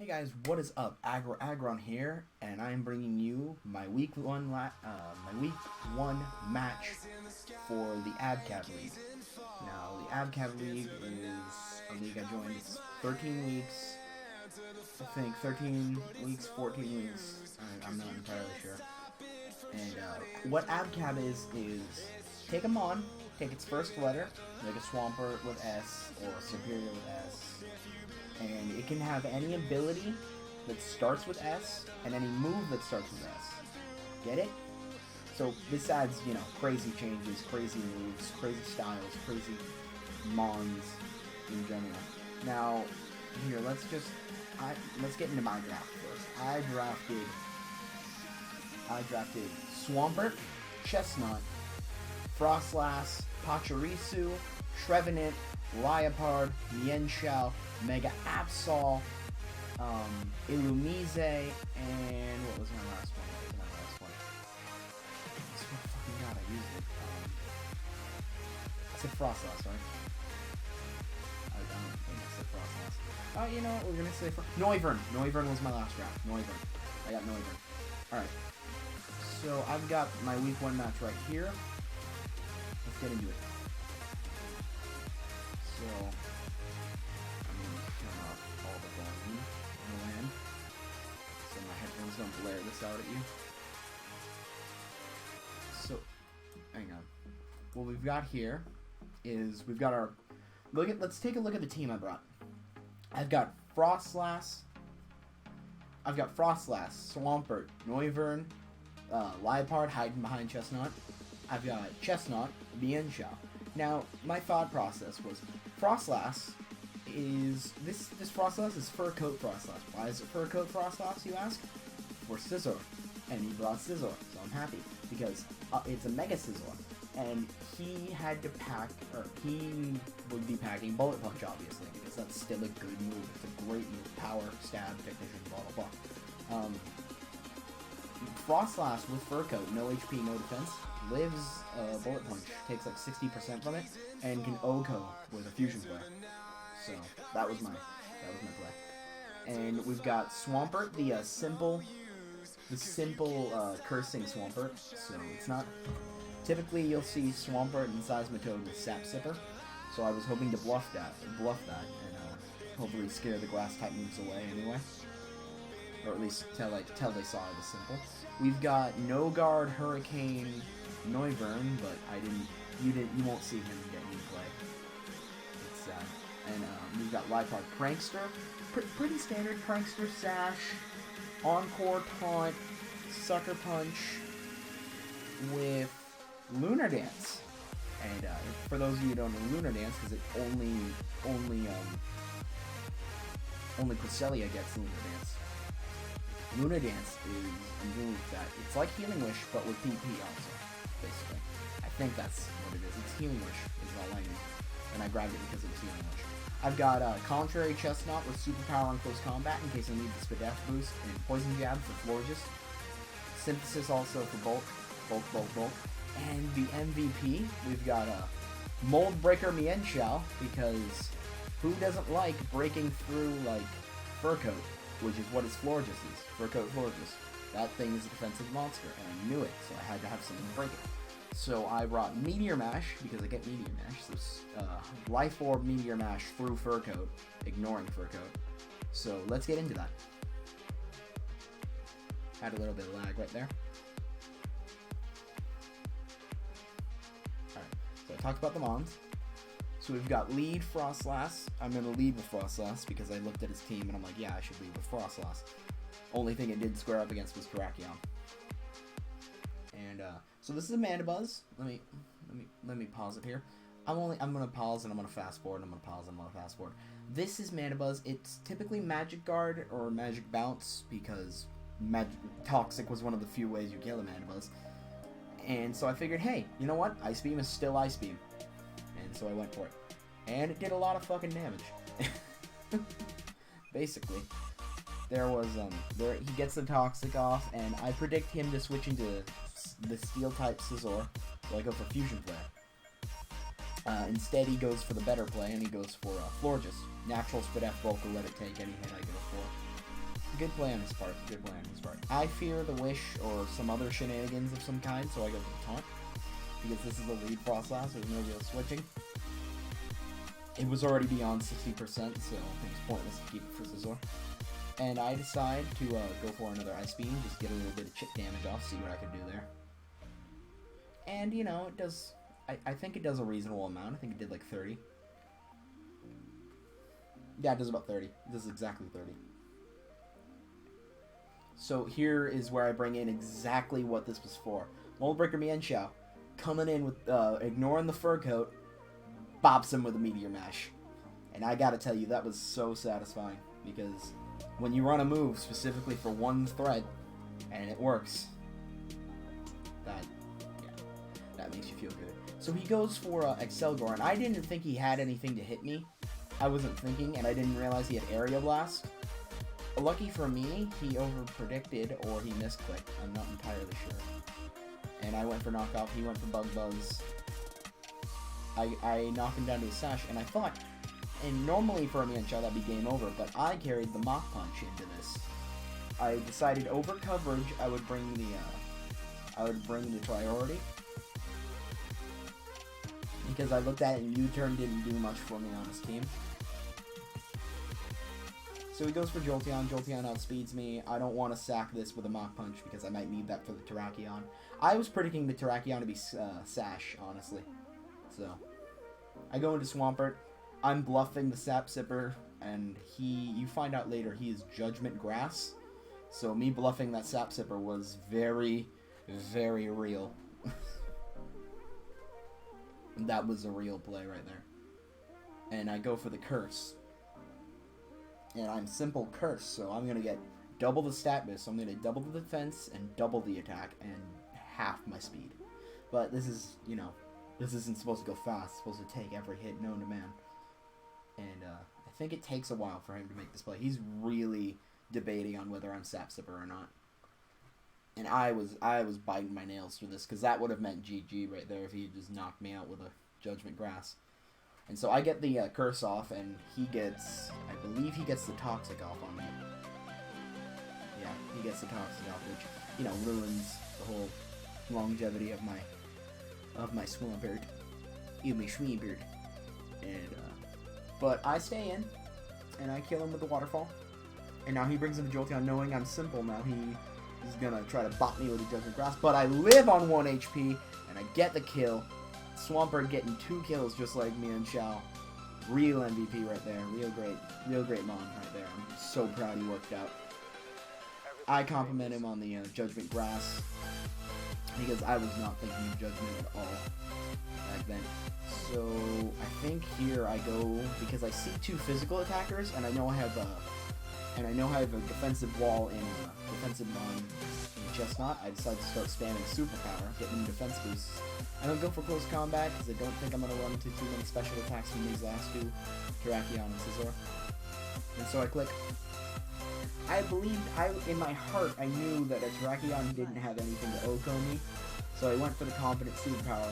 Hey guys, what is up? Agron here, and I am bringing you my week one match for the Abcab League. Now, the Abcab League is a league I joined. It's 13 weeks, I think 13 weeks, 14 weeks. I'm not entirely sure. And what Abcab is take a mon, take its first letter, like a Swampert with S or a Superior with S. And it can have any ability that starts with S and any move that starts with S. Get it? So besides, crazy changes, crazy moves, crazy styles, crazy mons in general. Now, here, let's get into my draft first. I drafted Swampert, Chestnut, Frostlass, Pachirisu, Trevenant, Liepard, Mienshao, Mega Absol, Illumise, and what was my last one? I swear to fucking god, I used it. I said Frostlass, right? I don't think I said Frostlass. Oh, you know what? We're gonna say Noivern. Noivern was my last draft. Noivern. I got Noivern. Alright. So I've got my week 1 match right here. Let's get into it. So I'm going to turn off all the volume on the land so my headphones don't blare this out at you. So, hang on. What we've got here is we've got our let's take a look at the team I brought. I've got Frostlass, Swampert, Noivern, Liepard hiding behind Chestnut. I've got Chestnut, Mienshao. Now, my thought process was Frostlass is this Frostlass is Fur Coat Frostlass. Why is it Fur Coat Frostlass, you ask? For Scizor. And he brought Scizor, so I'm happy because it's a Mega Scizor. And he had to he would be packing Bullet Punch, obviously, because that's still a good move. It's a great move. Power, stab, technician, blah, blah, blah. Frostlass with Fur Coat, no HP, no defense, lives Bullet Punch, takes like 60% from it, and can OHKO with a Fusion Flare. So that was my play. And we've got Swampert, the simple cursing Swampert. So it's not typically you'll see Swampert and Seismitoad with Sap Sipper. So I was hoping to bluff that, and hopefully scare the grass type moves away anyway. Or at least tell they saw it as simple. We've got No Guard, Hurricane, Noivern, but you won't see him get any play. It's sad. And we've got Liepard, Prankster, pretty standard Prankster, Sash, Encore, Taunt, Sucker Punch, with Lunar Dance. And for those of you who don't know Lunar Dance, because it only Cresselia gets Lunar Dance. Lunar Dance is a move that, it's like Healing Wish, but with PP also, basically. I think that's what it is. It's Healing Wish, is all I knew. And I grabbed it because it was Healing Wish. I've got Contrary Chestnut with Superpower on Close Combat, in case I need the Spadef boost, and Poison Jab for Florges. Synthesis also for Bulk. And the MVP, we've got Mold Breaker Mienshao, because who doesn't like breaking through, like, Fur Coat? Which is what his Florges is. Fur Coat Florges. That thing is a defensive monster, and I knew it, so I had to have something to break it. So I brought Meteor Mash, because I get Meteor Mash, so Life Orb Meteor Mash through Fur Coat, ignoring Fur Coat. So let's get into that. Had a little bit of lag right there. Alright, so I talked about the Mons. So we've got lead Frostlass. I'm going to lead with Frostlass because I looked at his team and I'm like, yeah, I should lead with Frostlass. Only thing it did square up against was Terrakion. And so this is a Mandibuzz. Let me pause it here. I'm going to pause and I'm going to fast forward. And I'm going to pause and I'm going to fast forward. This is Mandibuzz. It's typically Magic Guard or Magic Bounce because Toxic was one of the few ways you kill a Mandibuzz. And so I figured, hey, you know what? Ice Beam is still Ice Beam. And so I went for it. And it did a lot of fucking damage. Basically. There was, he gets the Toxic off, and I predict him to switch into the Steel-type Scizor, so I go for Fusion Flare. Instead, he goes for the better play, and he goes for Florges. Natural Spadef Bulk will let it take any hit I go for. good play on his part. Good play on his part. I fear the wish or some other shenanigans of some kind, so I go for the taunt. Because this is a lead frost last, there's no real switching. It was already beyond 60%, so it's pointless to keep it for Scizor. And I decide to go for another Ice Beam, just get a little bit of chip damage off, see what I can do there. And, you know, it does... I think it does a reasonable amount. I think it did like 30. Yeah, it does about 30. It does exactly 30. So here is where I bring in exactly what this was for. Mold Breaker Mienshao coming in with, ignoring the fur coat, bops him with a Meteor Mash. And I gotta tell you, that was so satisfying. Because when you run a move specifically for one threat, and it works, that makes you feel good. So he goes for Excelgor, and I didn't think he had anything to hit me. I wasn't thinking, and I didn't realize he had Area Blast. Lucky for me, he over-predicted, or he misclicked. I'm not entirely sure. And I went for Knockoff, he went for Bug Buzz. I knocked him down to a Sash, and I thought, and normally for a Mienshao that'd be game over, but I carried the Mach Punch into this. I decided over coverage, I would bring the priority. Because I looked at it and U-turn didn't do much for me on his team. So he goes for Jolteon. Jolteon outspeeds me. I don't want to sack this with a Mach Punch because I might need that for the Terrakion. I was predicting the Terrakion to be Sash, honestly. So I go into Swampert. I'm bluffing the Sap Sipper, and you find out later he is Judgment Grass. So me bluffing that Sap Sipper was very, very real. That was a real play right there. And I go for the Curse. And I'm simple Curse, so I'm going to get double the stat boost. So I'm going to double the defense and double the attack and half my speed. But this is, you know, this isn't supposed to go fast. It's supposed to take every hit known to man. And I think it takes a while for him to make this play. He's really debating on whether I'm Sap Sipper or not. And I was biting my nails through this, because that would have meant GG right there if he had just knocked me out with a Judgment Grass. And so I get the Curse off, and he gets, I believe he gets the Toxic off on me. Yeah, he gets the Toxic off, which, you know, ruins the whole longevity of my Swampert. You my Swampert. And, but I stay in, and I kill him with the Waterfall. And now he brings in the Jolteon, knowing I'm simple now. He's gonna try to bop me with a Judgment Grass, but I live on 1 HP, and I get the kill. Swampert getting 2 kills just like Mienshao. Real MVP right there. Real great Mon right there. I'm so proud he worked out. I compliment him on the Judgment Grass, because I was not thinking of Judgment at all back then. So I think here I go, because I see 2 physical attackers, and I know I have a defensive wall in defensive Mon in Chestnut. I decide to start spamming Superpower, getting him defense boosts. I don't go for close combat because I don't think I'm going to run into too many special attacks from these last 2, Terrakion and Scizor. And so I click. I believed, in my heart, I knew that a Terrakion didn't have anything to OHKO me, so I went for the Confident Superpower.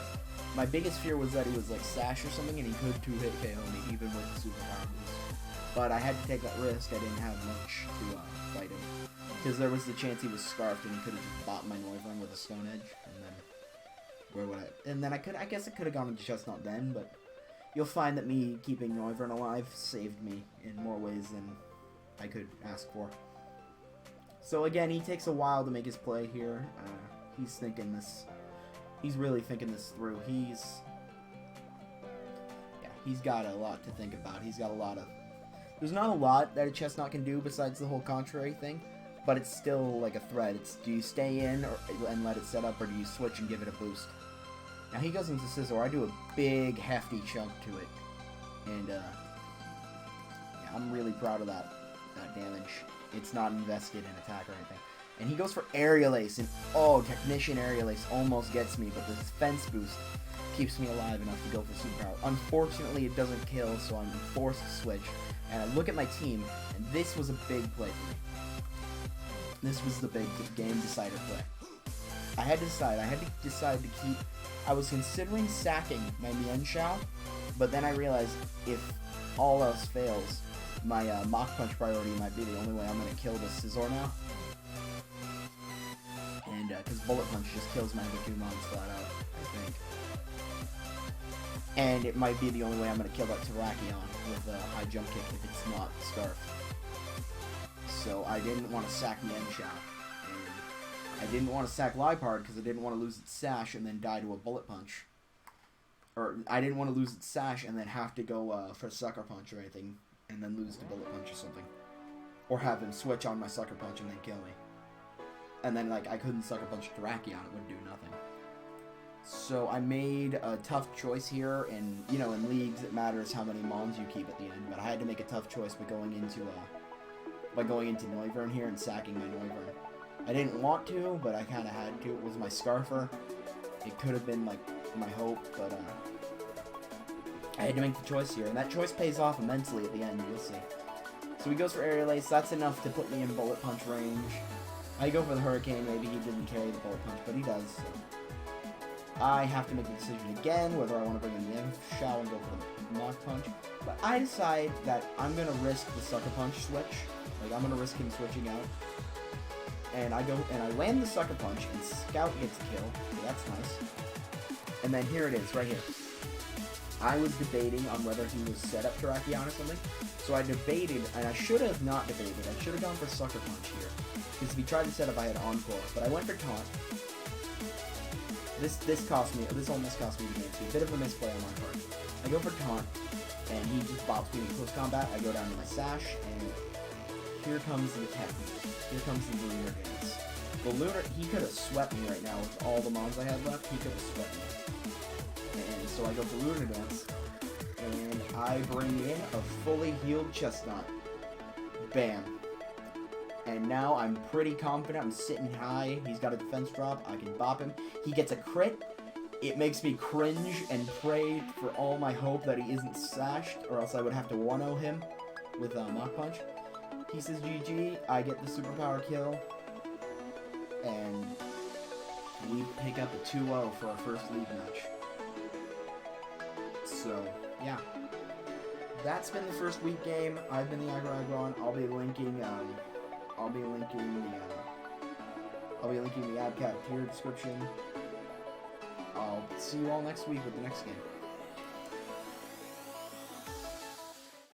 My biggest fear was that he was like Sash or something, and he could 2-hit KO me even with the Superpower boost. But I had to take that risk. I didn't have much to fight him, because there was the chance he was Scarfed and he could have just bought my Noivern with a Stone Edge, and then where would I? And then I guess I could have gone into Chestnut then, but you'll find that me keeping Noivern alive saved me in more ways than I could ask for. So again, he takes a while to make his play here. He's thinking this. He's really thinking this through. He's got a lot to think about. He's got a lot of. There's not a lot that a Chestnut can do besides the whole contrary thing, but it's still like a threat. It's, do you stay in and let it set up, or do you switch and give it a boost? Now he goes into Scizor. I do a big, hefty chunk to it, and yeah, I'm really proud of that damage. It's not invested in attack or anything. And he goes for Aerial Ace, and oh, Technician Aerial Ace almost gets me, but the defense boost keeps me alive enough to go for Superpower. Unfortunately, it doesn't kill, so I'm forced to switch. And I look at my team, and this was a big play for me. This was the big game decider play. I had to decide to keep. I was considering sacking my Mienshao, but then I realized if all else fails, my Mach Punch priority might be the only way I'm going to kill this Scizor now. And, because Bullet Punch just kills Mangakumons flat out, I think. And it might be the only way I'm going to kill that Terrakion with a high jump kick if it's not Scarf. So I didn't want to sack Mienshao. And I didn't want to sack Liepard because I didn't want to lose its Sash and then die to a Bullet Punch. Or I didn't want to lose its Sash and then have to go for Sucker Punch or anything and then lose to Bullet Punch or something. Or have him switch on my Sucker Punch and then kill me. And then, like, I couldn't Sucker Punch Terrakion, it would do nothing. So I made a tough choice here, and, you know, in leagues it matters how many Mons you keep at the end, but I had to make a tough choice by going into Noivern here and sacking my Noivern. I didn't want to, but I kind of had to. It was my Scarfer. It could have been, like, my hope, but, I had to make the choice here, and that choice pays off immensely at the end, you'll see. So he goes for Aerial Ace, that's enough to put me in Bullet Punch range. I go for the Hurricane, maybe he didn't carry the Bullet Punch, but he does. So. I have to make a decision again, whether I want to bring in the Mienshao and go for the Mach Punch. But I decide that I'm going to risk the Sucker Punch switch. Like, I'm going to risk him switching out. And I go, and I land the Sucker Punch, and Scout gets a kill. So that's nice. And then here it is, right here. I was debating on whether he was set up Terrakion or something. So I debated, and I should have not debated. I should have gone for Sucker Punch here. Because if he tried to set up, I had Encore. But I went for Taunt. This almost cost me the game too. A bit of a misplay on my part. I go for Taunt, and he just bops me in close combat. I go down to my Sash, and here comes the technique. Here comes the Lunar Dance. The Lunar, he could have swept me right now with all the Mons I had left. He could have swept me. And so I go for Lunar Dance, and I bring in a fully healed Chestnut. Bam. And now I'm pretty confident. I'm sitting high. He's got a defense drop. I can bop him. He gets a crit. It makes me cringe and pray for all my hope that he isn't sashed, or else I would have to 1-0 him with a Mach Punch. He says GG. I get the superpower kill. And we pick up a 2-0 for our first league match. So, yeah. That's been the first week game. I've been the Agron. I'll be linking the Abcab tier description. I'll see you all next week with the next game.